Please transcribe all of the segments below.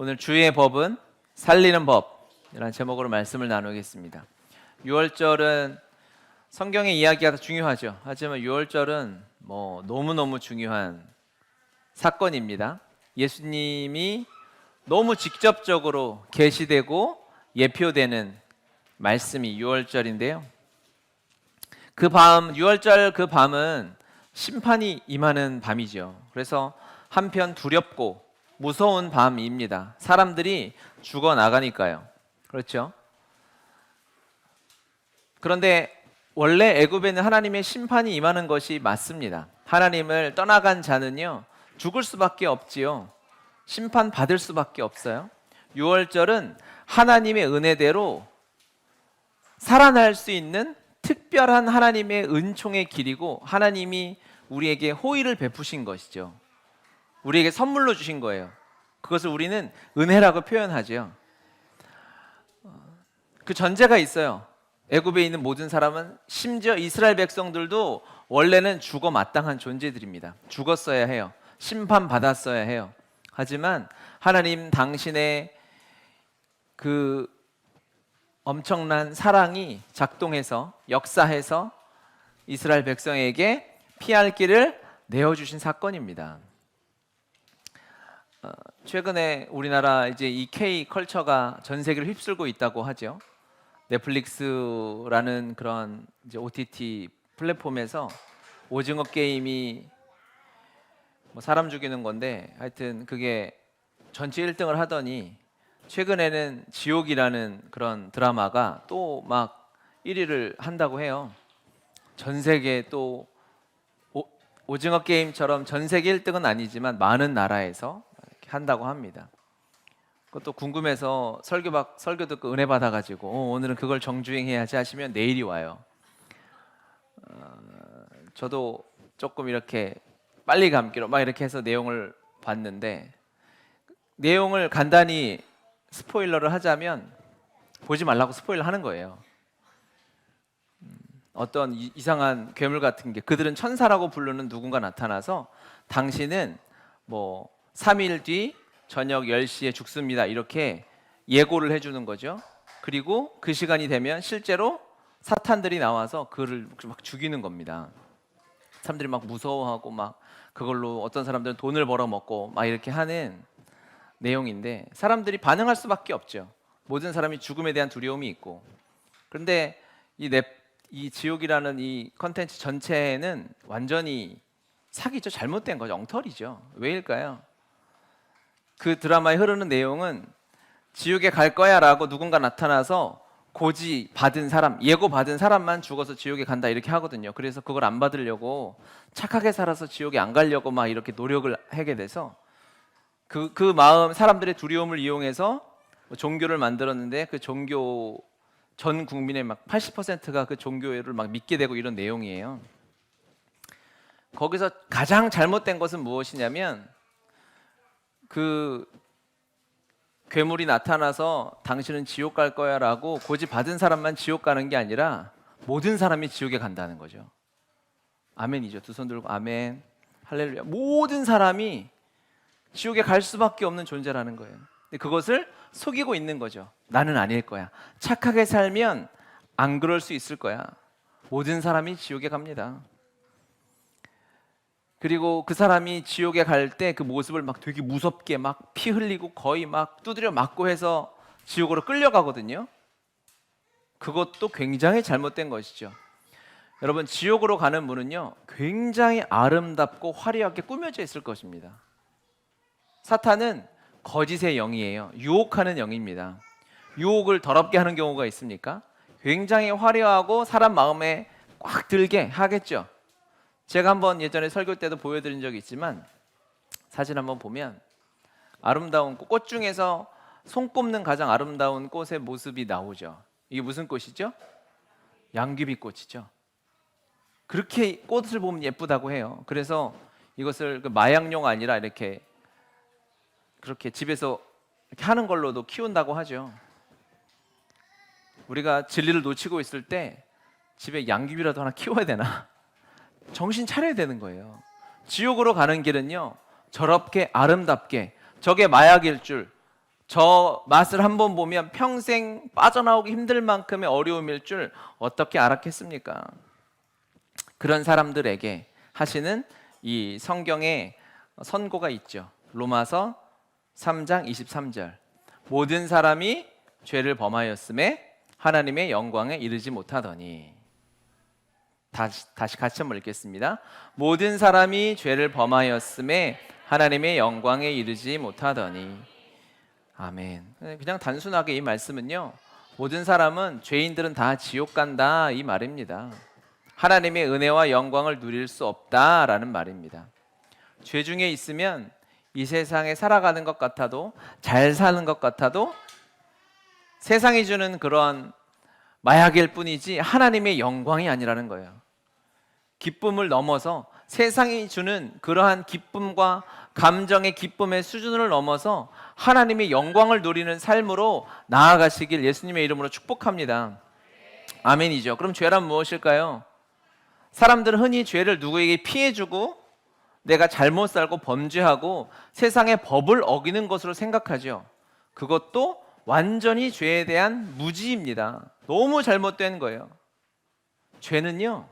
오늘 주의 법은 살리는 법이라는 제목으로 말씀을 나누겠습니다. 6월절은 성경의 이야기가 중요하죠. 하지만 6월절은 너무너무 중요한 사건입니다. 예수님이 너무 직접적으로 계시되고 예표되는 말씀이 6월절인데요. 그 밤, 6월절 그 밤은 심판이 임하는 밤이죠. 그래서 한편 두렵고 무서운 밤입니다. 사람들이 죽어나가니까요. 그렇죠? 그런데 원래 애굽에는 하나님의 심판이 임하는 것이 맞습니다. 하나님을 떠나간 자는요, 죽을 수밖에 없지요. 심판받을 수밖에 없어요. 6월절은 하나님의 은혜대로 살아날 수 있는 특별한 하나님의 은총의 길이고, 하나님이 우리에게 호의를 베푸신 것이죠. 우리에게 선물로 주신 거예요. 그것을 우리는 은혜라고 표현하죠. 그 전제가 있어요. 애굽에 있는 모든 사람은, 심지어 이스라엘 백성들도 원래는 죽어 마땅한 존재들입니다. 죽었어야 해요. 심판받았어야 해요. 하지만 하나님 당신의 그 엄청난 사랑이 작동해서, 역사해서 이스라엘 백성에게 피할 길을 내어주신 사건입니다. 최근에 우리나라 이제 이 K 컬처가 전 세계를 휩쓸고 있다고 하죠. 넷플릭스라는 그런 이제 OTT 플랫폼에서 오징어 게임이 사람 죽이는 건데, 하여튼 그게 전체 1등을 하더니 최근에는 지옥이라는 그런 드라마가 또 막 1위를 한다고 해요. 전 세계 또 오징어 게임처럼 전 세계 1등은 아니지만 많은 나라에서 한다고 합니다. 그것도 궁금해서 설교 듣고 은혜 받아가지고 오늘은 그걸 정주행해야지 하시면 내일이 와요. 저도 조금 이렇게 빨리 감기로 막 이렇게 해서 내용을 봤는데, 내용을 간단히 스포일러를 하자면, 보지 말라고 스포일러 하는 거예요. 어떤 이상한 괴물 같은 게, 그들은 천사라고 부르는 누군가 나타나서 당신은 3일 뒤 저녁 10시에 죽습니다, 이렇게 예고를 해주는 거죠. 그리고 그 시간이 되면 실제로 사탄들이 나와서 그를 막 죽이는 겁니다. 사람들이 막 무서워하고, 막 그걸로 어떤 사람들은 돈을 벌어먹고 막 이렇게 하는 내용인데, 사람들이 반응할 수밖에 없죠. 모든 사람이 죽음에 대한 두려움이 있고. 그런데 이 지옥이라는 이 컨텐츠 전체는 완전히 사기죠. 잘못된 거죠. 엉터리죠. 왜일까요? 그 드라마에 흐르는 내용은 지옥에 갈 거야 라고 누군가 나타나서 고지 받은 사람, 예고 받은 사람만 죽어서 지옥에 간다 이렇게 하거든요. 그래서 그걸 안 받으려고 착하게 살아서 지옥에 안 가려고 막 이렇게 노력을 하게 돼서 그 마음, 사람들의 두려움을 이용해서 종교를 만들었는데, 그 종교 전 국민의 막 80%가 그 종교를 막 믿게 되고 이런 내용이에요. 거기서 가장 잘못된 것은 무엇이냐면, 그 괴물이 나타나서 당신은 지옥 갈 거야 라고 고지 받은 사람만 지옥 가는 게 아니라 모든 사람이 지옥에 간다는 거죠. 아멘이죠. 두 손 들고 아멘, 할렐루야. 모든 사람이 지옥에 갈 수밖에 없는 존재라는 거예요. 근데 그것을 속이고 있는 거죠. 나는 아닐 거야. 착하게 살면 안 그럴 수 있을 거야. 모든 사람이 지옥에 갑니다. 그리고 그 사람이 지옥에 갈 때 그 모습을 막 되게 무섭게 막 피 흘리고 거의 막 두드려 맞고 해서 지옥으로 끌려가거든요. 그것도 굉장히 잘못된 것이죠. 여러분, 지옥으로 가는 문은요, 굉장히 아름답고 화려하게 꾸며져 있을 것입니다. 사탄은 거짓의 영이에요. 유혹하는 영입니다. 유혹을 더럽게 하는 경우가 있습니까? 굉장히 화려하고 사람 마음에 꽉 들게 하겠죠. 제가 한번 예전에 설교 때도 보여드린 적이 있지만, 사진 한번 보면 아름다운 꽃 중에서 손꼽는 가장 아름다운 꽃의 모습이 나오죠. 이게 무슨 꽃이죠? 양귀비꽃이죠. 그렇게 꽃을 보면 예쁘다고 해요. 그래서 이것을 마약용 아니라 이렇게 그렇게 집에서 이렇게 하는 걸로도 키운다고 하죠. 우리가 진리를 놓치고 있을 때 집에 양귀비라도 하나 키워야 되나? 정신 차려야 되는 거예요. 지옥으로 가는 길은요, 저렇게 아름답게, 저게 마약일 줄 저 맛을 한번 보면 평생 빠져나오기 힘들 만큼의 어려움일 줄 어떻게 알았겠습니까? 그런 사람들에게 하시는 이 성경의 선고가 있죠. 로마서 3장 23절. 모든 사람이 죄를 범하였음에 하나님의 영광에 이르지 못하더니. 다시 같이 한번 읽겠습니다. 모든 사람이 죄를 범하였음에 하나님의 영광에 이르지 못하더니. 아멘. 그냥 단순하게 이 말씀은요, 모든 사람은, 죄인들은 다 지옥 간다 이 말입니다. 하나님의 은혜와 영광을 누릴 수 없다라는 말입니다. 죄 중에 있으면 이 세상에 살아가는 것 같아도, 잘 사는 것 같아도 세상이 주는 그런 마약일 뿐이지 하나님의 영광이 아니라는 거예요. 기쁨을 넘어서, 세상이 주는 그러한 기쁨과 감정의 기쁨의 수준을 넘어서 하나님의 영광을 누리는 삶으로 나아가시길 예수님의 이름으로 축복합니다. 아멘이죠. 그럼 죄란 무엇일까요? 사람들은 흔히 죄를 누구에게 피해주고 내가 잘못 살고 범죄하고 세상의 법을 어기는 것으로 생각하죠. 그것도 완전히 죄에 대한 무지입니다. 너무 잘못된 거예요. 죄는요,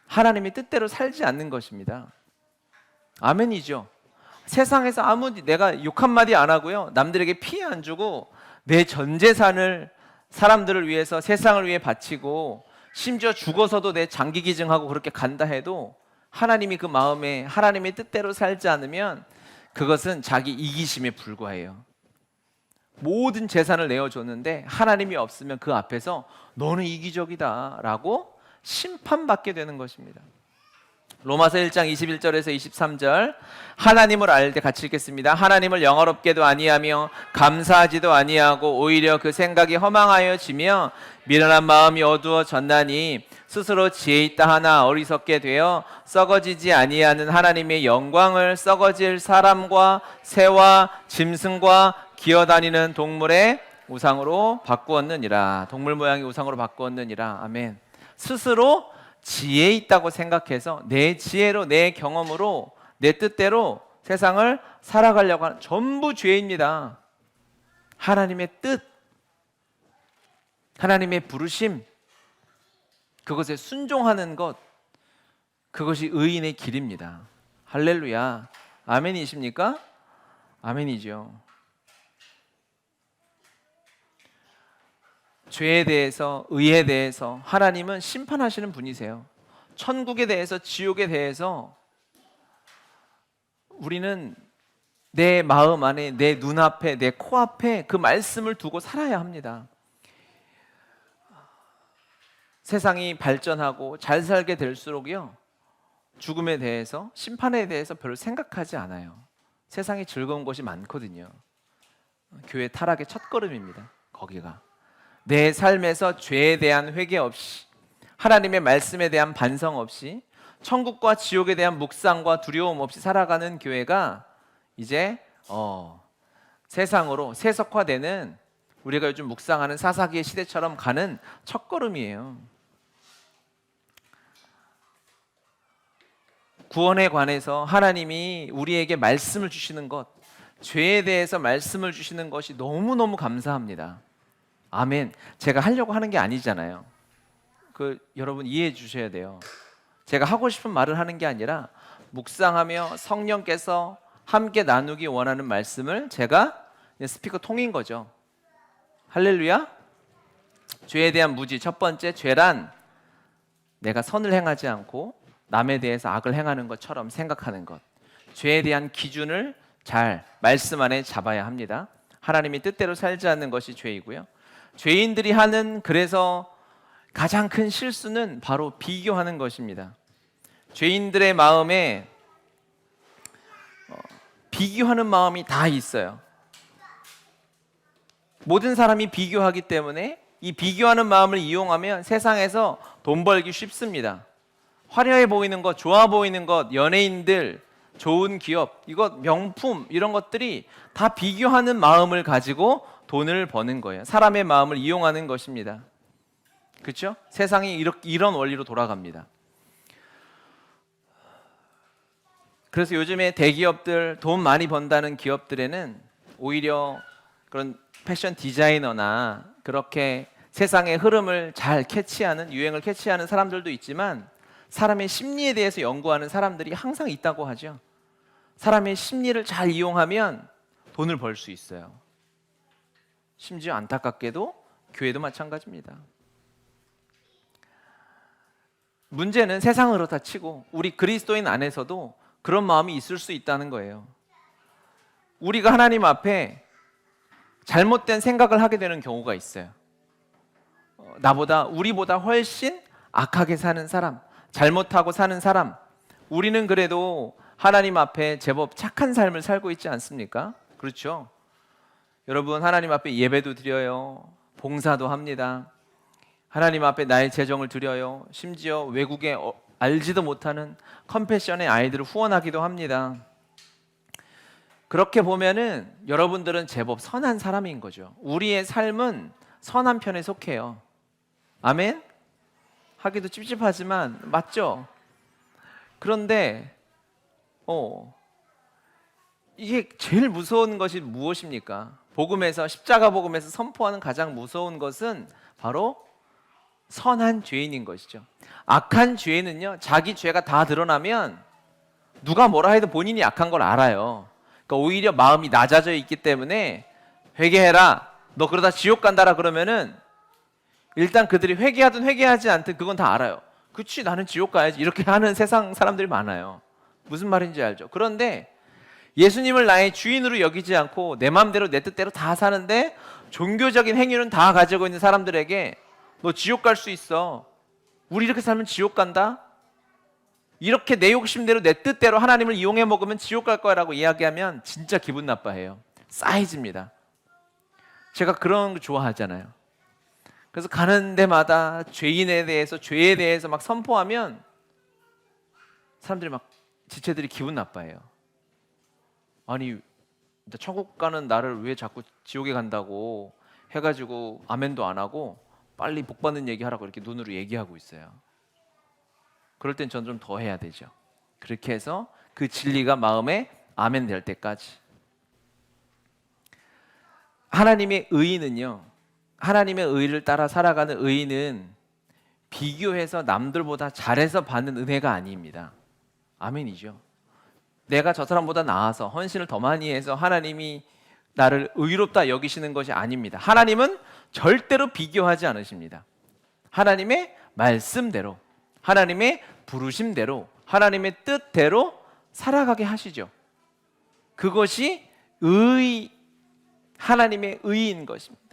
하나님의 뜻대로 살지 않는 것입니다. 아멘이죠. 세상에서 내가 욕 한마디 안 하고요, 남들에게 피해 안 주고 내 전 재산을 사람들을 위해서, 세상을 위해 바치고 심지어 죽어서도 내 장기 기증하고 그렇게 간다 해도 하나님이 그 마음에 하나님의 뜻대로 살지 않으면 그것은 자기 이기심에 불과해요. 모든 재산을 내어줬는데 하나님이 없으면 그 앞에서 너는 이기적이다 라고 심판받게 되는 것입니다. 로마서 1장 21절에서 23절. 하나님을 알 때 같이 읽겠습니다. 하나님을 영화롭게도 아니하며 감사하지도 아니하고 오히려 그 생각이 허망하여지며 미련한 마음이 어두워졌나니 스스로 지혜 있다 하나 어리석게 되어 썩어지지 아니하는 하나님의 영광을 썩어질 사람과 새와 짐승과 기어다니는 동물의 우상으로 바꾸었느니라. 동물 모양의 우상으로 바꾸었느니라. 아멘. 스스로 지혜 있다고 생각해서 내 지혜로, 내 경험으로, 내 뜻대로 세상을 살아가려고 하는, 전부 죄입니다. 하나님의 뜻, 하나님의 부르심, 그것에 순종하는 것, 그것이 의인의 길입니다. 할렐루야. 아멘이십니까? 아멘이죠. 죄에 대해서, 의에 대해서 하나님은 심판하시는 분이세요. 천국에 대해서, 지옥에 대해서 우리는 내 마음 안에, 내 눈앞에, 내 코앞에 그 말씀을 두고 살아야 합니다. 세상이 발전하고 잘 살게 될수록요, 죽음에 대해서, 심판에 대해서 별로 생각하지 않아요. 세상에 즐거운 것이 많거든요. 교회 타락의 첫걸음입니다. 거기가. 내 삶에서 죄에 대한 회개 없이, 하나님의 말씀에 대한 반성 없이, 천국과 지옥에 대한 묵상과 두려움 없이 살아가는 교회가 이제 세상으로 세속화되는, 우리가 요즘 묵상하는 사사기의 시대처럼 가는 첫걸음이에요. 구원에 관해서 하나님이 우리에게 말씀을 주시는 것, 죄에 대해서 말씀을 주시는 것이 너무너무 감사합니다. 아멘. 제가 하려고 하는 게 아니잖아요. 여러분 이해해 주셔야 돼요. 제가 하고 싶은 말을 하는 게 아니라 묵상하며 성령께서 함께 나누기 원하는 말씀을 제가 스피커 통인 거죠. 할렐루야. 죄에 대한 무지. 첫 번째, 죄란 내가 선을 행하지 않고 남에 대해서 악을 행하는 것처럼 생각하는 것. 죄에 대한 기준을 잘 말씀 안에 잡아야 합니다. 하나님이 뜻대로 살지 않는 것이 죄이고요. 죄인들이 하는, 그래서 가장 큰 실수는 바로 비교하는 것입니다. 죄인들의 마음에 비교하는 마음이 다 있어요. 모든 사람이 비교하기 때문에 이 비교하는 마음을 이용하면 세상에서 돈 벌기 쉽습니다. 화려해 보이는 것, 좋아 보이는 것, 연예인들, 좋은 기업, 이것 명품, 이런 것들이 다 비교하는 마음을 가지고 돈을 버는 거예요. 사람의 마음을 이용하는 것입니다. 그렇죠? 세상이 이런 원리로 돌아갑니다. 그래서 요즘에 대기업들, 돈 많이 번다는 기업들에는 오히려 그런 패션 디자이너나 그렇게 세상의 흐름을 잘 캐치하는, 유행을 캐치하는 사람들도 있지만 사람의 심리에 대해서 연구하는 사람들이 항상 있다고 하죠. 사람의 심리를 잘 이용하면 돈을 벌 수 있어요. 심지어 안타깝게도 교회도 마찬가지입니다. 문제는 세상을 그렇다 치고 우리 그리스도인 안에서도 그런 마음이 있을 수 있다는 거예요. 우리가 하나님 앞에 잘못된 생각을 하게 되는 경우가 있어요. 우리보다 훨씬 악하게 사는 사람, 잘못하고 사는 사람, 우리는 그래도 하나님 앞에 제법 착한 삶을 살고 있지 않습니까? 그렇죠? 여러분, 하나님 앞에 예배도 드려요. 봉사도 합니다. 하나님 앞에 나의 재정을 드려요. 심지어 외국에 알지도 못하는 컴패션의 아이들을 후원하기도 합니다. 그렇게 보면은 여러분들은 제법 선한 사람인 거죠. 우리의 삶은 선한 편에 속해요. 아멘? 하기도 찝찝하지만 맞죠? 그런데 이게 제일 무서운 것이 무엇입니까? 십자가 복음에서 선포하는 가장 무서운 것은 바로 선한 죄인인 것이죠. 악한 죄인은요, 자기 죄가 다 드러나면 누가 뭐라 해도 본인이 악한 걸 알아요. 그러니까 오히려 마음이 낮아져 있기 때문에 회개해라, 너 그러다 지옥 간다라 그러면은 일단 그들이 회개하든 회개하지 않든 그건 다 알아요. 그치, 나는 지옥 가야지, 이렇게 하는 세상 사람들이 많아요. 무슨 말인지 알죠? 그런데 예수님을 나의 주인으로 여기지 않고 내 마음대로 내 뜻대로 다 사는데 종교적인 행위는 다 가지고 있는 사람들에게 너 지옥 갈 수 있어, 우리 이렇게 살면 지옥 간다, 이렇게 내 욕심대로 내 뜻대로 하나님을 이용해 먹으면 지옥 갈 거야 라고 이야기하면 진짜 기분 나빠해요. 싸해집니다. 제가 그런 거 좋아하잖아요. 그래서 가는 데마다 죄인에 대해서, 죄에 대해서 막 선포하면 사람들이 막, 지체들이 기분 나빠해요. 아니, 천국 가는 나를 왜 자꾸 지옥에 간다고 해가지고 아멘도 안 하고 빨리 복 받는 얘기하라고 이렇게 눈으로 얘기하고 있어요. 그럴 땐 전 좀 더 해야 되죠. 그렇게 해서 그 진리가 마음에 아멘 될 때까지. 하나님의 의인은요, 하나님의 의를 따라 살아가는 의인은 비교해서 남들보다 잘해서 받는 은혜가 아닙니다. 아멘이죠. 내가 저 사람보다 나아서 헌신을 더 많이 해서 하나님이 나를 의롭다 여기시는 것이 아닙니다. 하나님은 절대로 비교하지 않으십니다. 하나님의 말씀대로, 하나님의 부르심대로, 하나님의 뜻대로 살아가게 하시죠. 그것이 하나님의 의인 것입니다.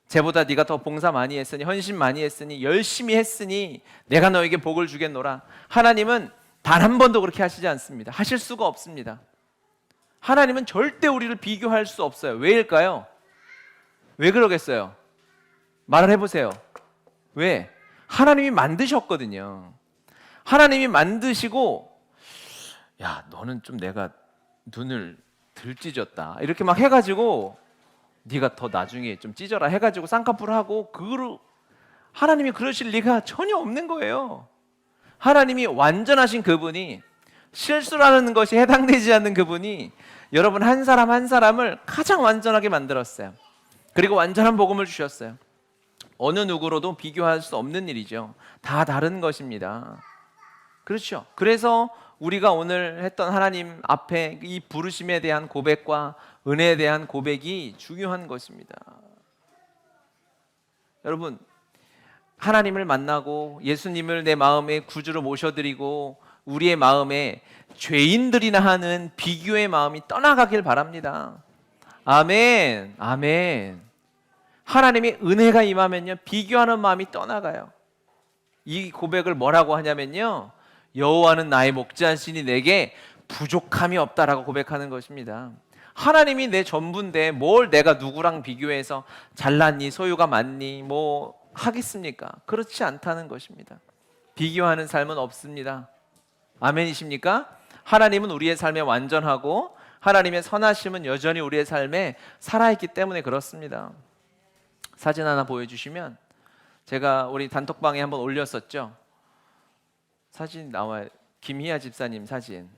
쟤보다 네가 더 봉사 많이 했으니, 헌신 많이 했으니, 열심히 했으니 내가 너에게 복을 주겠노라. 하나님은 단 한 번도 그렇게 하시지 않습니다. 하실 수가 없습니다. 하나님은 절대 우리를 비교할 수 없어요. 왜일까요? 왜 그러겠어요? 말을 해보세요. 왜? 하나님이 만드셨거든요. 하나님이 만드시고, 야, 너는 좀 내가 눈을 덜 찢었다, 이렇게 막 해가지고 네가 더 나중에 좀 찢어라 해가지고 쌍꺼풀 하고, 하나님이 그러실 리가 전혀 없는 거예요. 하나님이 완전하신 그분이, 실수라는 것이 해당되지 않는 그분이 여러분 한 사람 한 사람을 가장 완전하게 만들었어요. 그리고 완전한 복음을 주셨어요. 어느 누구로도 비교할 수 없는 일이죠. 다 다른 것입니다. 그렇죠. 그래서 우리가 오늘 했던 하나님 앞에 이 부르심에 대한 고백과 은혜에 대한 고백이 중요한 것입니다. 여러분, 하나님을 만나고 예수님을 내 마음에 구주로 모셔드리고 우리의 마음에 죄인들이나 하는 비교의 마음이 떠나가길 바랍니다. 아멘, 아멘. 하나님의 은혜가 임하면요, 비교하는 마음이 떠나가요. 이 고백을 뭐라고 하냐면요, 여호와는 나의 목자시니 내게 부족함이 없다라고 고백하는 것입니다. 하나님이 내 전부인데 뭘 내가 누구랑 비교해서 잘났니, 소유가 많니, 뭐 하겠습니까? 그렇지 않다는 것입니다. 비교하는 삶은 없습니다. 아멘이십니까? 하나님은 우리의 삶에 완전하고 하나님의 선하심은 여전히 우리의 삶에 살아있기 때문에 그렇습니다. 사진 하나 보여주시면, 제가 우리 단톡방에 한번 올렸었죠. 사진 나와요. 김희아 집사님 사진.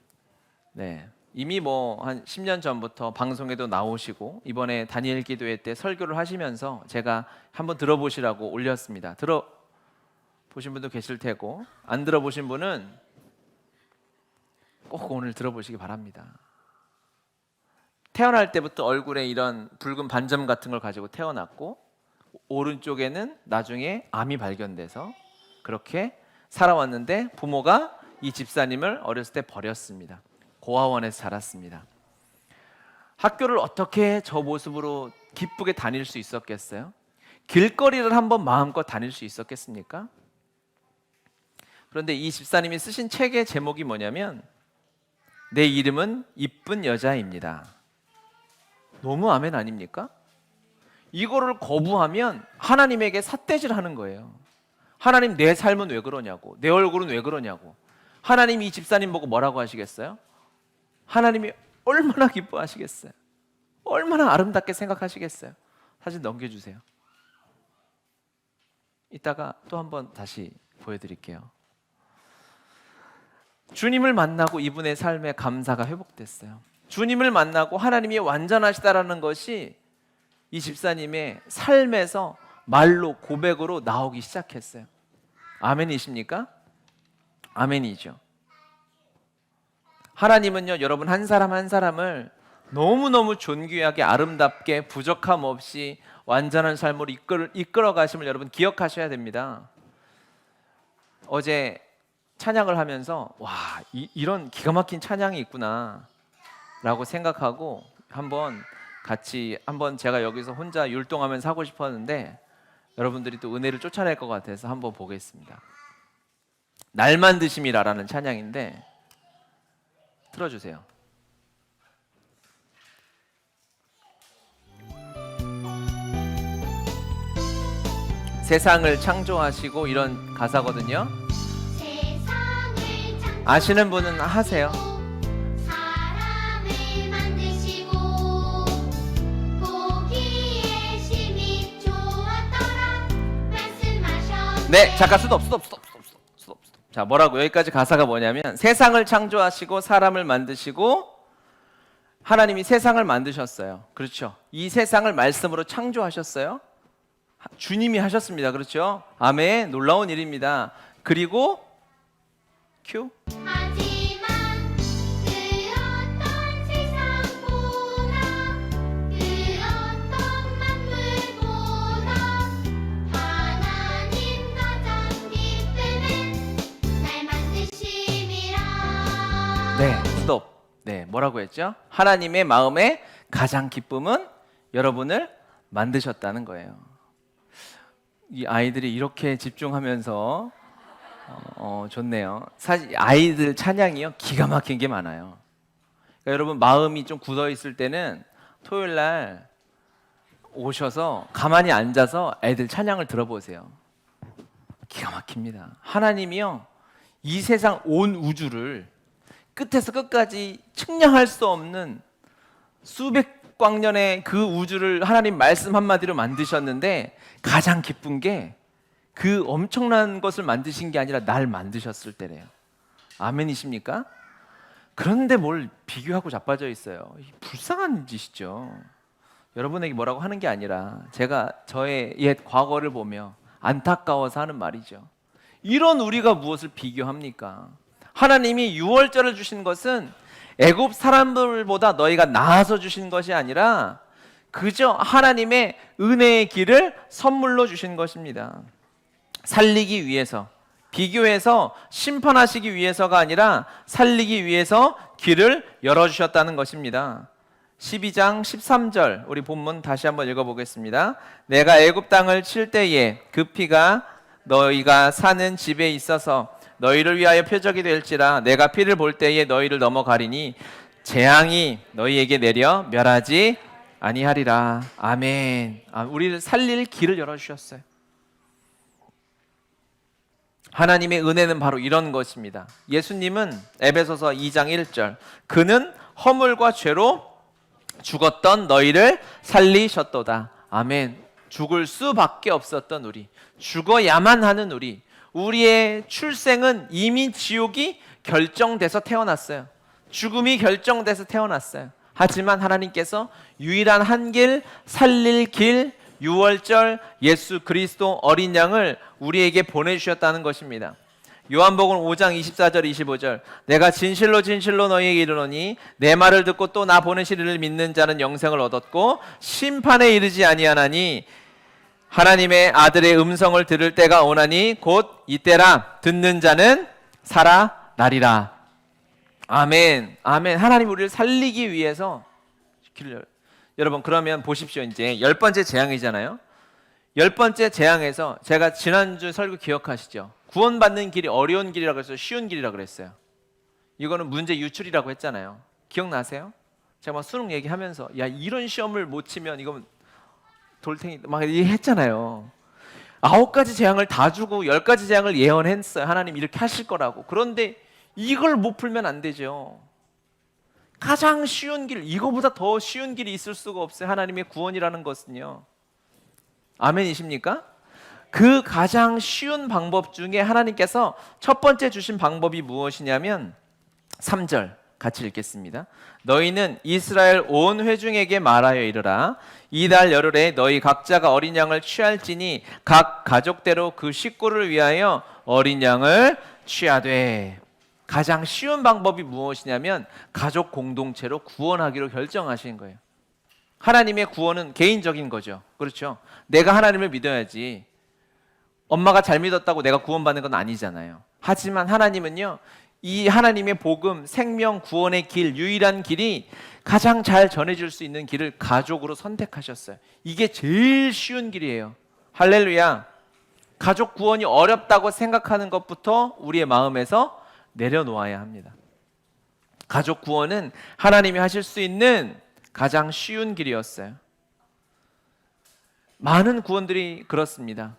네, 이미 뭐 한 10년 전부터 방송에도 나오시고 이번에 다니엘 기도회 때 설교를 하시면서 제가 한번 들어보시라고 올렸습니다. 들어보신 분도 계실 테고 안 들어보신 분은 꼭 오늘 들어보시기 바랍니다. 태어날 때부터 얼굴에 이런 붉은 반점 같은 걸 가지고 태어났고 오른쪽에는 나중에 암이 발견돼서 그렇게 살아왔는데 부모가 이 집사님을 어렸을 때 버렸습니다. 고아원에서 자랐습니다. 학교를 어떻게 저 모습으로 기쁘게 다닐 수 있었겠어요? 길거리를 한번 마음껏 다닐 수 있었겠습니까? 그런데 이 집사님이 쓰신 책의 제목이 뭐냐면 내 이름은 이쁜 여자입니다. 너무 아멘 아닙니까? 이거를 거부하면 하나님에게 삿대질하는 거예요. 하나님 내 삶은 왜 그러냐고, 내 얼굴은 왜 그러냐고. 하나님 이 집사님 보고 뭐라고 하시겠어요? 하나님이 얼마나 기뻐하시겠어요? 얼마나 아름답게 생각하시겠어요? 사진 넘겨주세요. 이따가 또 한번 다시 보여드릴게요. 주님을 만나고 이분의 삶의 감사가 회복됐어요. 주님을 만나고 하나님이 완전하시다라는 것이 이 집사님의 삶에서 말로 고백으로 나오기 시작했어요. 아멘이십니까? 아멘이죠. 하나님은요, 여러분 한 사람 한 사람을 너무너무 존귀하게 아름답게 부족함 없이 완전한 삶으로 이끌어 가심을 여러분 기억하셔야 됩니다. 어제 찬양을 하면서 와, 이런 기가 막힌 찬양이 있구나 라고 생각하고 한번 제가 여기서 혼자 율동하면서 하고 싶었는데 여러분들이 또 은혜를 쫓아낼 것 같아서 한번 보겠습니다. 날만 드심이라라는 찬양인데 틀어주세요. 세상을 창조하시고 이런 가사거든요. 아시는 분은 하세요. 사람을 만드시고 보기에 심히 좋았더라 말씀하셨네. 네, 잠깐 스톱. 자, 뭐라고? 여기까지 가사가 뭐냐면 세상을 창조하시고 사람을 만드시고 하나님이 세상을 만드셨어요. 그렇죠? 이 세상을 말씀으로 창조하셨어요. 주님이 하셨습니다. 그렇죠? 아멘. 놀라운 일입니다. 그리고 큐. 하지만 그 어떤 세상보다 그 어떤 만물보다 하나님 가장 기쁨은 날 만드심이라. 네, 스톱. 네, 뭐라고 했죠? 하나님의 마음에 가장 기쁨은 여러분을 만드셨다는 거예요. 이 아이들이 이렇게 집중하면서 좋네요. 사실 아이들 찬양이요 기가 막힌 게 많아요. 그러니까 여러분 마음이 좀 굳어 있을 때는 토요일 날 오셔서 가만히 앉아서 애들 찬양을 들어보세요. 기가 막힙니다. 하나님이요 이 세상 온 우주를 끝에서 끝까지 측량할 수 없는 수백 광년의 그 우주를 하나님 말씀 한마디로 만드셨는데 가장 기쁜 게 그 엄청난 것을 만드신 게 아니라 날 만드셨을 때래요. 아멘이십니까? 그런데 뭘 비교하고 자빠져 있어요. 불쌍한 짓이죠. 여러분에게 뭐라고 하는 게 아니라 제가 저의 옛 과거를 보며 안타까워서 하는 말이죠. 이런 우리가 무엇을 비교합니까? 하나님이 유월절을 주신 것은 애굽 사람들보다 너희가 나아서 주신 것이 아니라 그저 하나님의 은혜의 길을 선물로 주신 것입니다. 살리기 위해서, 비교해서 심판하시기 위해서가 아니라 살리기 위해서 길을 열어주셨다는 것입니다. 12장 13절 우리 본문 다시 한번 읽어보겠습니다. 내가 애굽 땅을 칠 때에 그 피가 너희가 사는 집에 있어서 너희를 위하여 표적이 될지라 내가 피를 볼 때에 너희를 넘어가리니 재앙이 너희에게 내려 멸하지 아니하리라. 아멘. 우리를 살릴 길을 열어주셨어요. 하나님의 은혜는 바로 이런 것입니다. 예수님은 에베소서 2장 1절 그는 허물과 죄로 죽었던 너희를 살리셨도다. 아멘. 죽을 수밖에 없었던 우리, 죽어야만 하는 우리의 출생은 이미 지옥이 결정돼서 태어났어요. 죽음이 결정돼서 태어났어요. 하지만 하나님께서 유일한 한 길, 살릴 길, 유월절 예수 그리스도 어린 양을 우리에게 보내주셨다는 것입니다. 요한복음 5장 24절 25절 내가 진실로 진실로 너희에게 이르노니 내 말을 듣고 또 나 보내시리를 믿는 자는 영생을 얻었고 심판에 이르지 아니하나니 하나님의 아들의 음성을 들을 때가 오나니 곧 이때라. 듣는 자는 살아나리라. 아멘. 아멘. 하나님 우리를 살리기 위해서 여러분 그러면 보십시오. 이제 10번째 재앙이잖아요. 10번째 재앙에서 제가 지난주 설교 기억하시죠? 구원받는 길이 어려운 길이라고 해서 쉬운 길이라고 그랬어요. 이거는 문제 유출이라고 했잖아요. 기억나세요? 제가 막 수능 얘기하면서 야 이런 시험을 못 치면 이건 돌탱이 막 얘기했잖아요. 9가지 재앙을 다 주고 10가지 재앙을 예언했어요. 하나님 이렇게 하실 거라고. 그런데 이걸 못 풀면 안 되죠. 가장 쉬운 길, 이거보다 더 쉬운 길이 있을 수가 없어요. 하나님의 구원이라는 것은요. 아멘이십니까? 그 가장 쉬운 방법 중에 하나님께서 첫 번째 주신 방법이 무엇이냐면 3절 같이 읽겠습니다. 너희는 이스라엘 온 회중에게 말하여 이르라. 이달 열흘에 너희 각자가 어린 양을 취할지니 각 가족대로 그 식구를 위하여 어린 양을 취하되. 가장 쉬운 방법이 무엇이냐면 가족 공동체로 구원하기로 결정하신 거예요. 하나님의 구원은 개인적인 거죠. 그렇죠? 내가 하나님을 믿어야지. 엄마가 잘 믿었다고 내가 구원받는 건 아니잖아요. 하지만 하나님은요, 이 하나님의 복음, 생명, 구원의 길, 유일한 길이 가장 잘 전해줄 수 있는 길을 가족으로 선택하셨어요. 이게 제일 쉬운 길이에요. 할렐루야. 가족 구원이 어렵다고 생각하는 것부터 우리의 마음에서 내려놓아야 합니다. 가족 구원은 하나님이 하실 수 있는 가장 쉬운 길이었어요. 많은 구원들이 그렇습니다.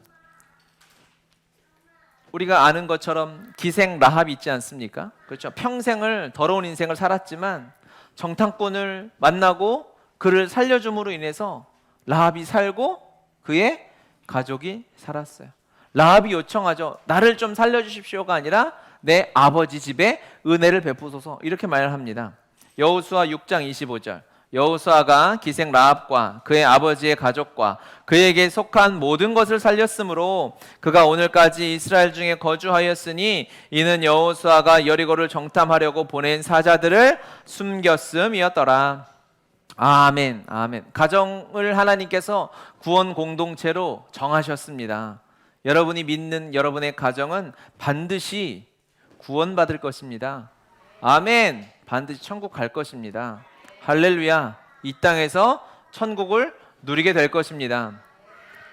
우리가 아는 것처럼 기생 라합 있지 않습니까? 그렇죠. 평생을 더러운 인생을 살았지만 정탐꾼을 만나고 그를 살려줌으로 인해서 라합이 살고 그의 가족이 살았어요. 라합이 요청하죠. 나를 좀 살려주십시오가 아니라 내 아버지 집에 은혜를 베푸소서 이렇게 말을 합니다. 여호수아 6장 25절 여호수아가 기생 라합과 그의 아버지의 가족과 그에게 속한 모든 것을 살렸으므로 그가 오늘까지 이스라엘 중에 거주하였으니 이는 여호수아가 여리고를 정탐하려고 보낸 사자들을 숨겼음이었더라. 아멘. 아멘. 가정을 하나님께서 구원 공동체로 정하셨습니다. 여러분이 믿는 여러분의 가정은 반드시 구원받을 것입니다. 아멘. 반드시 천국 갈 것입니다. 할렐루야. 이 땅에서 천국을 누리게 될 것입니다.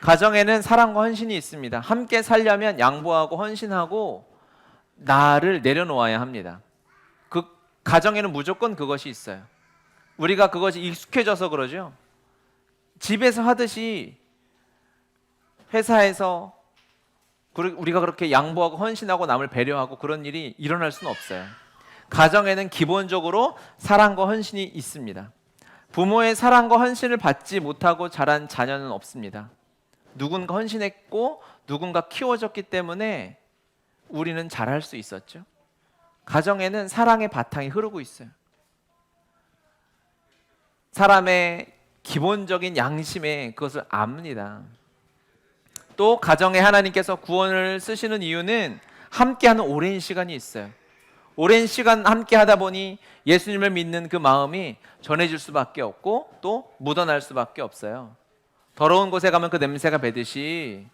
가정에는 사랑과 헌신이 있습니다. 함께 살려면 양보하고 헌신하고 나를 내려놓아야 합니다. 그 가정에는 무조건 그것이 있어요. 우리가 그것이 익숙해져서 그러죠. 집에서 하듯이 회사에서 우리가 그렇게 양보하고 헌신하고 남을 배려하고 그런 일이 일어날 수는 없어요. 가정에는 기본적으로 사랑과 헌신이 있습니다. 부모의 사랑과 헌신을 받지 못하고 자란 자녀는 없습니다. 누군가 헌신했고 누군가 키워줬기 때문에 우리는 잘할 수 있었죠. 가정에는 사랑의 바탕이 흐르고 있어요. 사람의 기본적인 양심에 그것을 압니다. 또 가정에 하나님께서 구원을 쓰시는 이유는 함께하는 오랜 시간이 있어요. 오랜 시간 함께 하다 보니 예수님을 믿는 그 마음이 전해질 수밖에 없고 또 묻어날 수밖에 없어요. 더러운 곳에 가면 그 냄새가 배듯이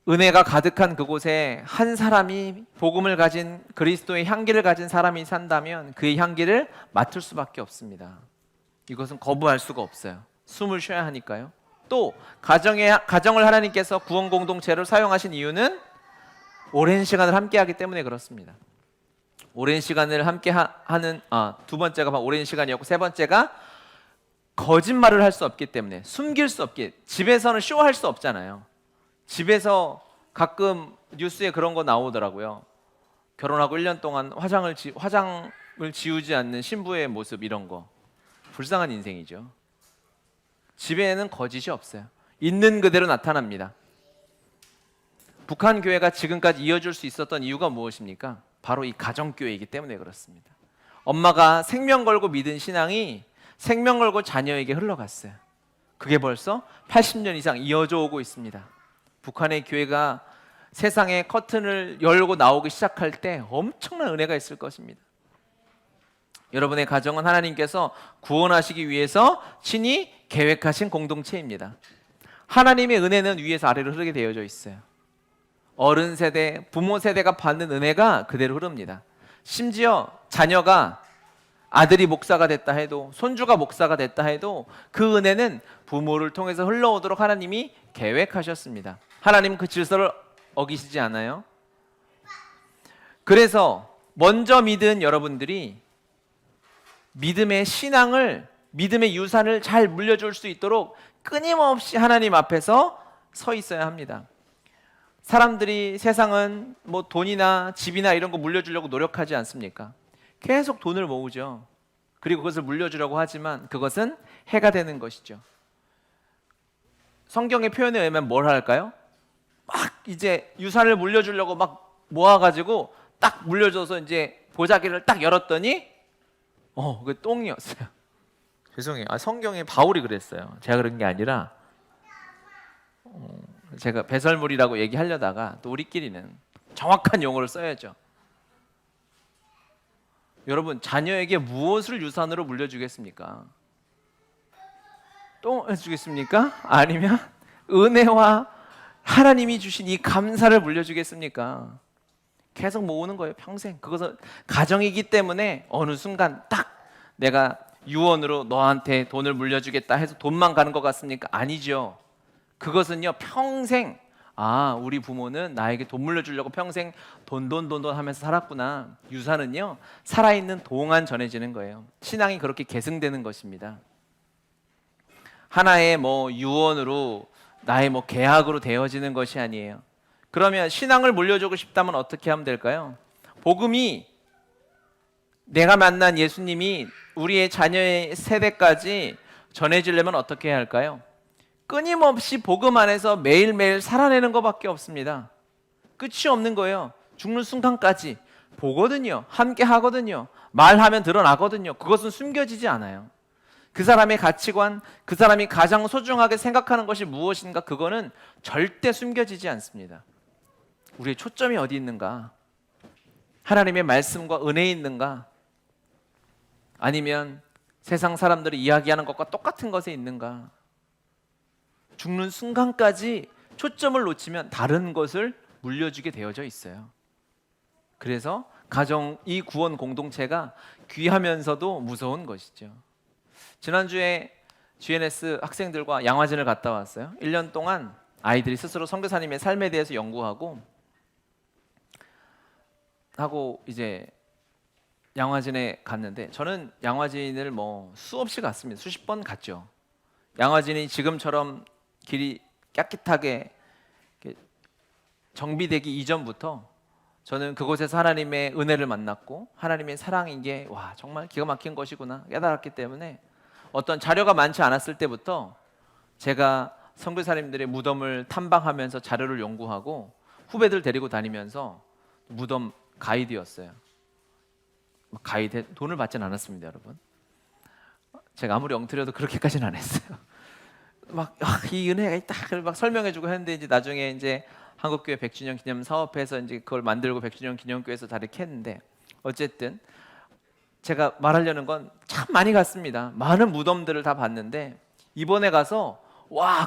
은혜가 가득한 그곳에 한 사람이 복음을 가진 그리스도의 향기를 가진 사람이 산다면 그 향기를 맡을 수밖에 없습니다. 이것은 거부할 수가 없어요. 숨을 쉬어야 하니까요. 또 가정을 하나님께서 구원 공동체로 사용하신 이유는 오랜 시간을 함께하기 때문에 그렇습니다. 오랜 시간을 함께 하는 두 번째가 오랜 시간이었고 세 번째가 거짓말을 할 수 없기 때문에 숨길 수 없게 집에서는 쇼할 수 없잖아요. 집에서 가끔 뉴스에 그런 거 나오더라고요. 결혼하고 1년 동안 화장을 지우지 않는 신부의 모습 이런 거 불쌍한 인생이죠. 집에는 거짓이 없어요. 있는 그대로 나타납니다. 북한 교회가 지금까지 이어질 수 있었던 이유가 무엇입니까? 바로 이 가정교회이기 때문에 그렇습니다. 엄마가 생명 걸고 믿은 신앙이 생명 걸고 자녀에게 흘러갔어요. 그게 벌써 80년 이상 이어져 오고 있습니다. 북한의 교회가 세상의 커튼을 열고 나오기 시작할 때 엄청난 은혜가 있을 것입니다. 여러분의 가정은 하나님께서 구원하시기 위해서 친히 계획하신 공동체입니다. 하나님의 은혜는 위에서 아래로 흐르게 되어져 있어요. 어른 세대, 부모 세대가 받는 은혜가 그대로 흐릅니다. 심지어 자녀가 아들이 목사가 됐다 해도, 손주가 목사가 됐다 해도 그 은혜는 부모를 통해서 흘러오도록 하나님이 계획하셨습니다. 하나님은 그 질서를 어기시지 않아요. 그래서 먼저 믿은 여러분들이 믿음의 신앙을, 믿음의 유산을 잘 물려줄 수 있도록 끊임없이 하나님 앞에서 서 있어야 합니다. 사람들이, 세상은 뭐 돈이나 집이나 이런 거 물려주려고 노력하지 않습니까? 계속 돈을 모으죠. 그리고 그것을 물려주려고 하지만 그것은 해가 되는 것이죠. 성경의 표현에 의하면 뭘 할까요? 막 이제 유산을 물려주려고 막 모아가지고 딱 물려줘서 이제 보자기를 딱 열었더니 그게 똥이었어요. 죄송해요. 성경에 바울이 그랬어요. 제가 그런 게 아니라 제가 배설물이라고 얘기하려다가 또 우리끼리는 정확한 용어를 써야죠. 여러분, 자녀에게 무엇을 유산으로 물려주겠습니까? 똥을 주겠습니까? 아니면 은혜와 하나님이 주신 이 감사를 물려주겠습니까? 계속 모으는 거예요, 평생. 그것은 가정이기 때문에 어느 순간 딱 내가 유언으로 너한테 돈을 물려주겠다 해서 돈만 가는 것 같습니까? 아니죠. 그것은요, 평생, 우리 부모는 나에게 돈 물려주려고 평생 돈 하면서 살았구나. 유산은요, 살아있는 동안 전해지는 거예요. 신앙이 그렇게 계승되는 것입니다. 하나의 유언으로, 나의 계약으로 되어지는 것이 아니에요. 그러면 신앙을 물려주고 싶다면 어떻게 하면 될까요? 복음이, 내가 만난 예수님이 우리의 자녀의 세대까지 전해지려면 어떻게 해야 할까요? 끊임없이 복음 안에서 매일매일 살아내는 것밖에 없습니다. 끝이 없는 거예요. 죽는 순간까지 보거든요. 함께 하거든요. 말하면 드러나거든요. 그것은 숨겨지지 않아요. 그 사람의 가치관, 그 사람이 가장 소중하게 생각하는 것이 무엇인가, 그거는 절대 숨겨지지 않습니다. 우리의 초점이 어디 있는가? 하나님의 말씀과 은혜에 있는가? 아니면 세상 사람들이 이야기하는 것과 똑같은 것에 있는가? 죽는 순간까지 초점을 놓치면 다른 것을 물려주게 되어져 있어요. 그래서 가정, 이 구원 공동체가 귀하면서도 무서운 것이죠. 지난주에 GNS 학생들과 양화진을 갔다 왔어요. 1년 동안 아이들이 스스로 선교사님의 삶에 대해서 연구하고 이제 양화진에 갔는데, 저는 양화진을 수없이 갔습니다. 수십 번 갔죠. 양화진이 지금처럼 길이 깨끗하게 정비되기 이전부터 저는 그곳에서 하나님의 은혜를 만났고 하나님의 사랑인 게 정말 기가 막힌 것이구나 깨달았기 때문에, 어떤 자료가 많지 않았을 때부터 제가 선교사님들의 무덤을 탐방하면서 자료를 연구하고 후배들 데리고 다니면서 무덤 가이드였어요. 가이드 돈을 받지는 않았습니다, 여러분. 제가 아무리 엉터려도 그렇게까지는 안 했어요. 이 은혜가 있다 막 설명해주고 했는데, 이제 나중에 이제 한국교회 100주년 기념 사업해서 이제 그걸 만들고 100주년 기념교회에서 다 이렇게 했는데, 어쨌든 제가 말하려는 건 참 많이 갔습니다. 많은 무덤들을 다 봤는데, 이번에 가서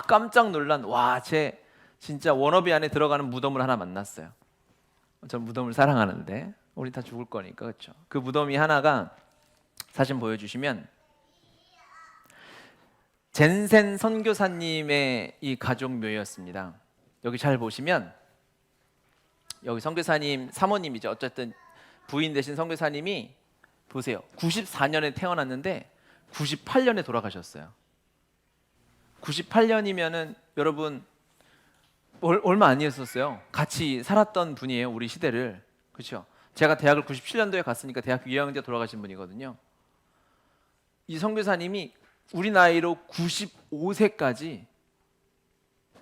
깜짝 놀란, 제 진짜 워너비 안에 들어가는 무덤을 하나 만났어요. 전 무덤을 사랑하는데 우리 다 죽을 거니까, 그렇죠? 그 무덤이 하나가, 사진 보여주시면, 젠센 선교사님의 이 가족 묘였습니다. 여기 잘 보시면, 여기 선교사님 사모님이죠. 어쨌든 부인 되신 선교사님이 보세요. 94년에 태어났는데 98년에 돌아가셨어요. 98년이면은 여러분 얼마 아니었었어요. 같이 살았던 분이에요, 우리 시대를. 그렇죠? 제가 대학을 97년도에 갔으니까 대학교 2학년 때 돌아가신 분이거든요. 이 선교사님이 우리 나이로 95세까지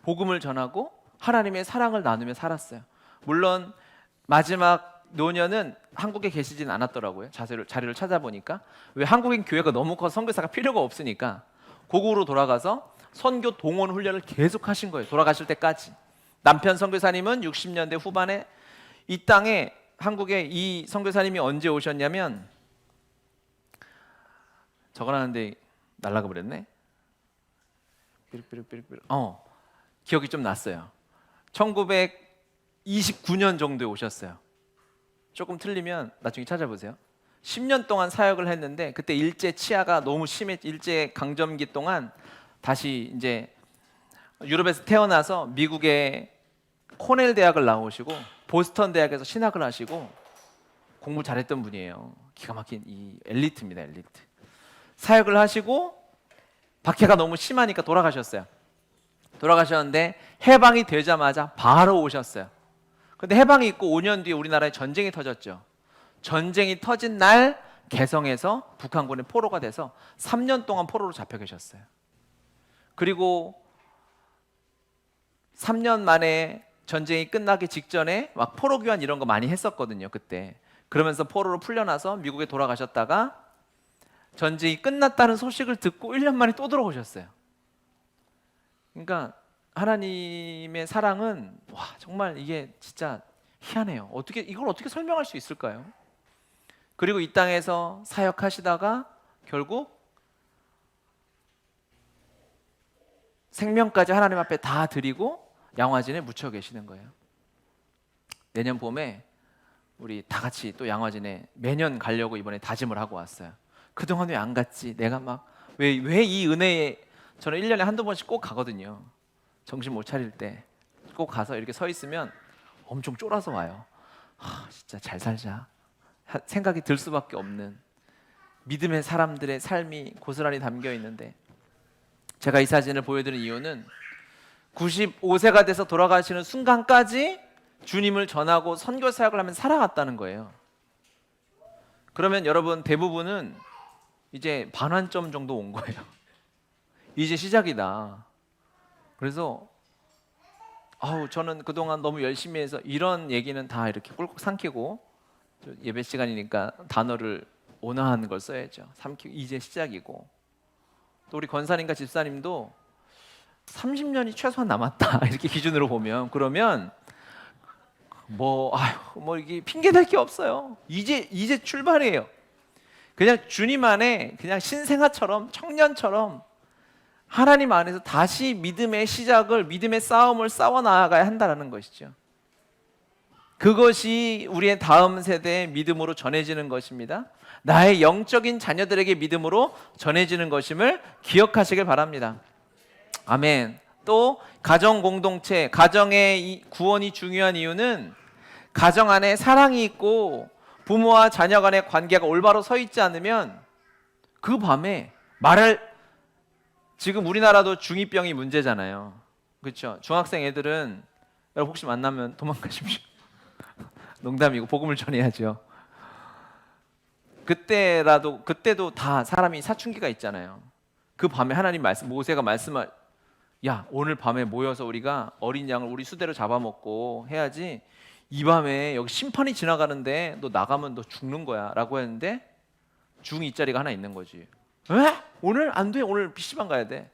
복음을 전하고 하나님의 사랑을 나누며 살았어요. 물론 마지막 노년은 한국에 계시진 않았더라고요. 자료를 찾아보니까. 왜 한국인 교회가 너무 커서 선교사가 필요가 없으니까 고국으로 돌아가서 선교 동원 훈련을 계속 하신 거예요. 돌아가실 때까지. 남편 선교사님은 60년대 후반에 이 땅에 한국에 이 선교사님이 언제 오셨냐면 적어놨는데 날라가 버렸네. 삐룩삐룩삐룩삐룩. 기억이 좀 났어요. 1929년 정도에 오셨어요. 조금 틀리면 나중에 찾아보세요. 10년 동안 사역을 했는데 그때 일제 치하가 너무 심해, 일제 강점기 동안 다시 이제 유럽에서 태어나서 미국의 코넬 대학을 나오시고 보스턴 대학에서 신학을 하시고 공부 잘했던 분이에요. 기가 막힌 이 엘리트입니다, 엘리트. 사역을 하시고 박해가 너무 심하니까 돌아가셨어요. 돌아가셨는데 해방이 되자마자 바로 오셨어요. 근데 해방이 있고 5년 뒤에 우리나라에 전쟁이 터졌죠. 전쟁이 터진 날 개성에서 북한군의 포로가 돼서 3년 동안 포로로 잡혀 계셨어요. 그리고 3년 만에 전쟁이 끝나기 직전에 막 포로 교환 이런 거 많이 했었거든요, 그때. 그러면서 포로로 풀려나서 미국에 돌아가셨다가 전쟁이 끝났다는 소식을 듣고 1년 만에 또 들어오셨어요. 그러니까 하나님의 사랑은 와, 정말 이게 진짜 희한해요. 이걸 어떻게 설명할 수 있을까요? 그리고 이 땅에서 사역하시다가 결국 생명까지 하나님 앞에 다 드리고 양화진에 묻혀 계시는 거예요. 내년 봄에 우리 다 같이 또 양화진에 매년 가려고 이번에 다짐을 하고 왔어요. 그동안 왜 안 갔지? 내가 막 왜 이 은혜에 저는 1년에 한두 번씩 꼭 가거든요. 정신 못 차릴 때 꼭 가서 이렇게 서 있으면 엄청 쫄아서 와요. 진짜 잘 살자 생각이 들 수밖에 없는 믿음의 사람들의 삶이 고스란히 담겨 있는데, 제가 이 사진을 보여드린 이유는 95세가 돼서 돌아가시는 순간까지 주님을 전하고 선교 사역을 하면서 살아갔다는 거예요. 그러면 여러분 대부분은 이제 반환점 정도 온 거예요. 이제 시작이다. 그래서 저는 그동안 너무 열심히 해서 이런 얘기는 다 이렇게 꿀꺽 삼키고, 예배 시간이니까 단어를 온화한 걸 써야죠. 삼키고 이제 시작이고, 또 우리 권사님과 집사님도 30년이 최소한 남았다 이렇게 기준으로 보면, 그러면 뭐 이게 핑계 댈 게 없어요. 이제 출발이에요. 그냥 주님 안에 그냥 신생아처럼 청년처럼 하나님 안에서 다시 믿음의 시작을, 믿음의 싸움을 싸워 나가야 한다는 것이죠. 그것이 우리의 다음 세대의 믿음으로 전해지는 것입니다. 나의 영적인 자녀들에게 믿음으로 전해지는 것임을 기억하시길 바랍니다. 아멘. 또 가정 공동체, 가정의 구원이 중요한 이유는 가정 안에 사랑이 있고 부모와 자녀 간의 관계가 올바로 서 있지 않으면 그 밤에 지금 우리나라도 중2병이 문제잖아요. 그렇죠? 중학생 애들은 여러분 혹시 만나면 도망가십시오. 농담이고 복음을 전해야죠. 그때도 다 사람이 사춘기가 있잖아요. 그 밤에 하나님 모세가 말씀할, 야, 오늘 밤에 모여서 우리가 어린 양을 우리 수대로 잡아먹고 해야지, 이 밤에 여기 심판이 지나가는데 너 나가면 너 죽는 거야 라고 했는데 중2짜리가 하나 있는 거지. 에? 오늘 안 돼. 오늘 PC방 가야 돼.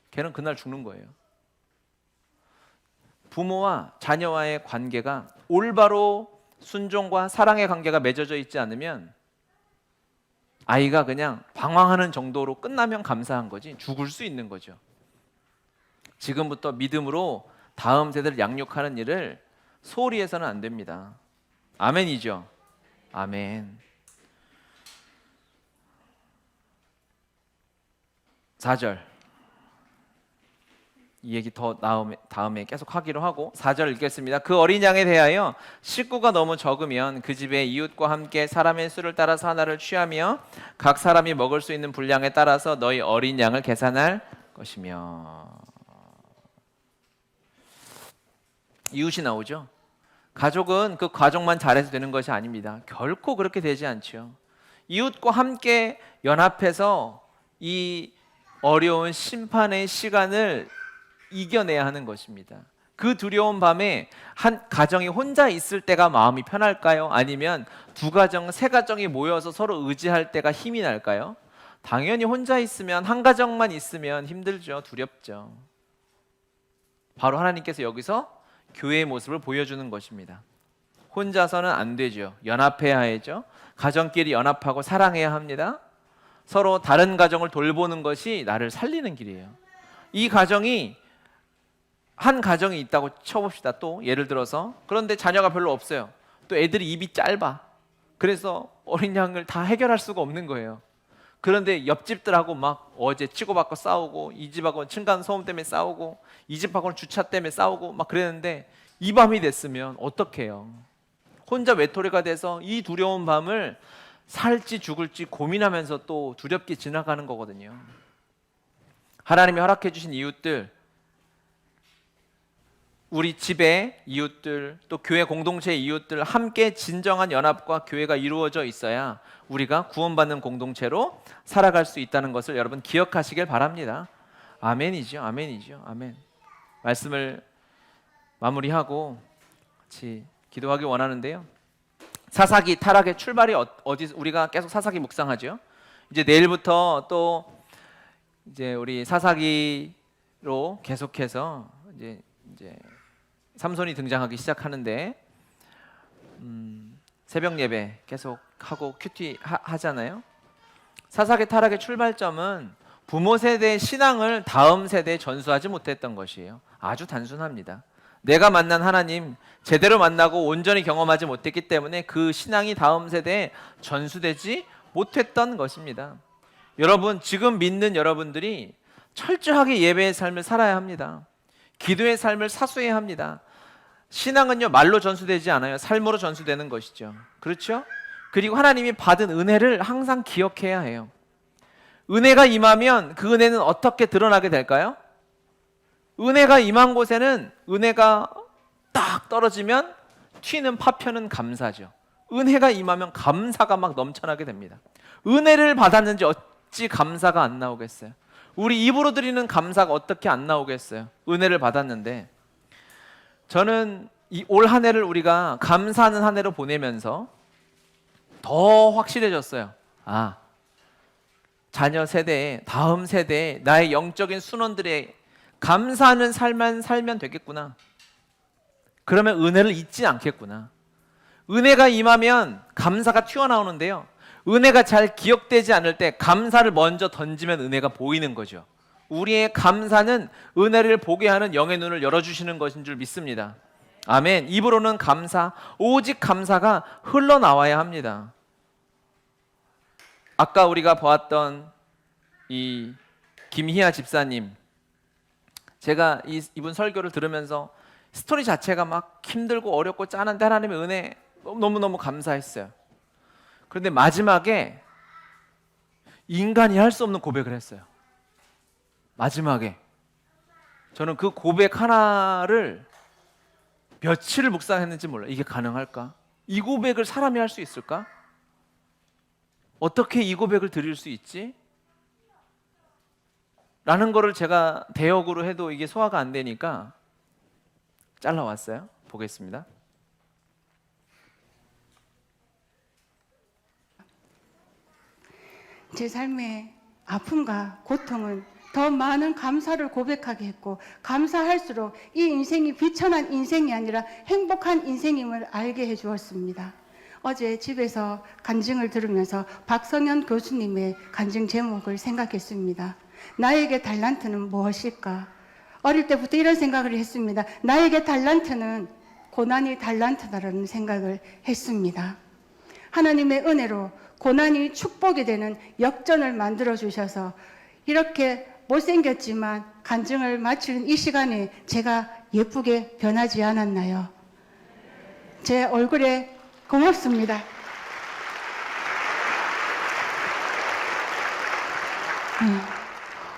걔는 그날 죽는 거예요. 부모와 자녀와의 관계가 올바로 순종과 사랑의 관계가 맺어져 있지 않으면 아이가 그냥 방황하는 정도로 끝나면 감사한 거지 죽을 수 있는 거죠. 지금부터 믿음으로 다음 세대를 양육하는 일을 소홀히 해서는 안 됩니다. 아멘이죠? 아멘. 4절, 이 얘기 더 다음에 계속 하기로 하고 4절 읽겠습니다. 그 어린 양에 대하여 식구가 너무 적으면 그 집의 이웃과 함께 사람의 수를 따라서 하나를 취하며 각 사람이 먹을 수 있는 분량에 따라서 너희 어린 양을 계산할 것이며. 이웃이 나오죠. 가족은 그 가족만 잘해서 되는 것이 아닙니다. 결코 그렇게 되지 않죠. 이웃과 함께 연합해서 이 어려운 심판의 시간을 이겨내야 하는 것입니다. 그 두려운 밤에 한 가정이 혼자 있을 때가 마음이 편할까요? 아니면 두 가정, 세 가정이 모여서 서로 의지할 때가 힘이 날까요? 당연히 혼자 있으면, 한 가정만 있으면 힘들죠. 두렵죠. 바로 하나님께서 여기서 교회의 모습을 보여주는 것입니다. 혼자서는 안 되죠. 연합해야 해야죠. 가정끼리 연합하고 사랑해야 합니다. 서로 다른 가정을 돌보는 것이 나를 살리는 길이에요. 이 가정이 한 가정이 있다고 쳐봅시다. 또 예를 들어서 그런데 자녀가 별로 없어요. 또 애들이 입이 짧아. 그래서 어린 양을 다 해결할 수가 없는 거예요. 그런데 옆집들하고 막 어제 치고받고 싸우고, 이 집하고 층간 소음 때문에 싸우고, 이 집하고는 주차 때문에 싸우고 막 그랬는데 이 밤이 됐으면 어떡해요? 혼자 외톨이가 돼서 이 두려운 밤을 살지 죽을지 고민하면서 또 두렵게 지나가는 거거든요. 하나님이 허락해 주신 이웃들, 우리 집의 이웃들, 또 교회 공동체의 이웃들 함께 진정한 연합과 교회가 이루어져 있어야 우리가 구원받는 공동체로 살아갈 수 있다는 것을 여러분 기억하시길 바랍니다. 아멘이죠. 아멘이죠. 아멘. 말씀을 마무리하고 같이 기도하기 원하는데요. 사사기 타락의 출발이 어디, 우리가 계속 사사기 묵상하죠. 이제 내일부터 또 이제 우리 사사기로 계속해서 이제 삼손이 등장하기 시작하는데 새벽 예배 계속 하고 큐티 하잖아요. 사사기 타락의 출발점은 부모 세대의 신앙을 다음 세대에 전수하지 못했던 것이에요. 아주 단순합니다. 내가 만난 하나님 제대로 만나고 온전히 경험하지 못했기 때문에 그 신앙이 다음 세대에 전수되지 못했던 것입니다. 여러분, 지금 믿는 여러분들이 철저하게 예배의 삶을 살아야 합니다. 기도의 삶을 사수해야 합니다. 신앙은요, 말로 전수되지 않아요. 삶으로 전수되는 것이죠. 그렇죠? 그리고 하나님이 받은 은혜를 항상 기억해야 해요. 은혜가 임하면 그 은혜는 어떻게 드러나게 될까요? 은혜가 임한 곳에는 은혜가 딱 떨어지면 튀는 파편은 감사죠. 은혜가 임하면 감사가 막 넘쳐나게 됩니다. 은혜를 받았는지 어찌 감사가 안 나오겠어요? 우리 입으로 드리는 감사가 어떻게 안 나오겠어요? 은혜를 받았는데. 저는 이 올 한 해를 우리가 감사하는 한 해로 보내면서 더 확실해졌어요. 아, 자녀 세대에, 다음 세대에 나의 영적인 순원들의 감사하는 삶만 살면 되겠구나. 그러면 은혜를 잊지 않겠구나. 은혜가 임하면 감사가 튀어나오는데요, 은혜가 잘 기억되지 않을 때 감사를 먼저 던지면 은혜가 보이는 거죠. 우리의 감사는 은혜를 보게 하는 영의 눈을 열어주시는 것인 줄 믿습니다. 아멘. 입으로는 감사, 오직 감사가 흘러나와야 합니다. 아까 우리가 보았던 이 김희아 집사님, 제가 이분 설교를 들으면서 스토리 자체가 막 힘들고 어렵고 짠한데 하나님의 은혜 너무너무 감사했어요. 그런데 마지막에 인간이 할 수 없는 고백을 했어요. 마지막에 저는 그 고백 하나를 며칠을 묵상했는지 몰라요. 이게 가능할까? 이 고백을 사람이 할 수 있을까? 어떻게 이 고백을 드릴 수 있지? 라는 거를 제가 대역으로 해도 이게 소화가 안 되니까 잘라왔어요. 보겠습니다. 제 삶의 아픔과 고통은 더 많은 감사를 고백하게 했고, 감사할수록 이 인생이 비천한 인생이 아니라 행복한 인생임을 알게 해주었습니다. 어제 집에서 간증을 들으면서 박성현 교수님의 간증 제목을 생각했습니다. 나에게 달란트는 무엇일까? 어릴 때부터 이런 생각을 했습니다. 나에게 달란트는 고난이 달란트다라는 생각을 했습니다. 하나님의 은혜로 고난이 축복이 되는 역전을 만들어 주셔서 이렇게 못생겼지만 간증을 마치는 이 시간에 제가 예쁘게 변하지 않았나요? 제 얼굴에 고맙습니다.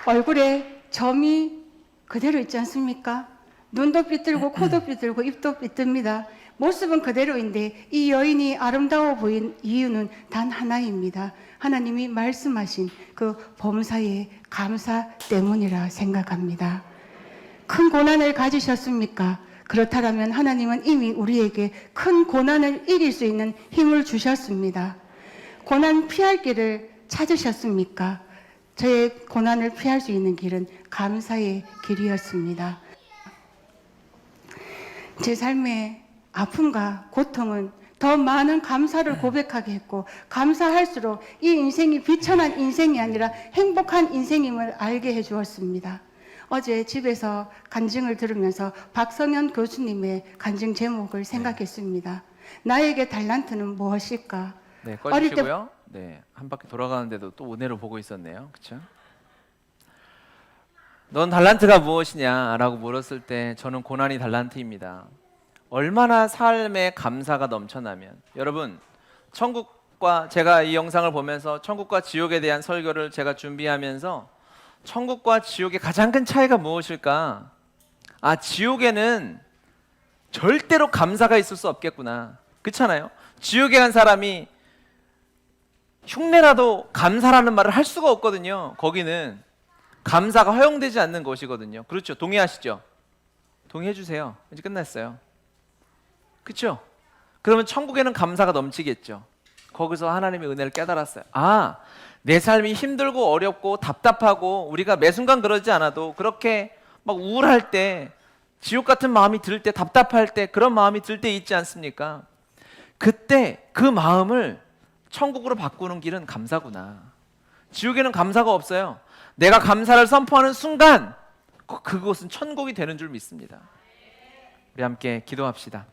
얼굴에 점이 그대로 있지 않습니까? 눈도 삐뚤고 코도 삐뚤고 입도 삐뚤입니다. 모습은 그대로인데 이 여인이 아름다워 보인 이유는 단 하나입니다. 하나님이 말씀하신 그 범사의 감사 때문이라 생각합니다. 큰 고난을 가지셨습니까? 그렇다면 하나님은 이미 우리에게 큰 고난을 이길 수 있는 힘을 주셨습니다. 고난 피할 길을 찾으셨습니까? 저의 고난을 피할 수 있는 길은 감사의 길이었습니다. 제 삶의 아픔과 고통은 더 많은 감사를 고백하게 했고, 감사할수록 이 인생이 비천한 인생이 아니라 행복한 인생임을 알게 해주었습니다. 어제 집에서 간증을 들으면서 박성현 교수님의 간증 제목을 생각했습니다. 나에게 달란트는 무엇일까? 네, 어릴 때- 꺼주시고요. 네, 한 바퀴 돌아가는데도 또 은혜로 보고 있었네요. 그렇죠? 넌 달란트가 무엇이냐라고 물었을 때 저는 고난이 달란트입니다. 얼마나 삶에 감사가 넘쳐나면, 여러분, 천국과, 제가 이 영상을 보면서 천국과 지옥에 대한 설교를 제가 준비하면서 천국과 지옥의 가장 큰 차이가 무엇일까? 아, 지옥에는 절대로 감사가 있을 수 없겠구나. 그렇잖아요. 지옥에 간 사람이 흉내라도 감사라는 말을 할 수가 없거든요. 거기는 감사가 허용되지 않는 것이거든요. 그렇죠? 동의하시죠? 동의해 주세요. 이제 끝났어요. 그렇죠? 그러면 천국에는 감사가 넘치겠죠. 거기서 하나님의 은혜를 깨달았어요. 아, 내 삶이 힘들고 어렵고 답답하고, 우리가 매 순간 그러지 않아도 그렇게 막 우울할 때, 지옥 같은 마음이 들 때, 답답할 때, 그런 마음이 들 때 있지 않습니까? 그때 그 마음을 천국으로 바꾸는 길은 감사구나. 지옥에는 감사가 없어요. 내가 감사를 선포하는 순간 그곳은 천국이 되는 줄 믿습니다. 우리 함께 기도합시다.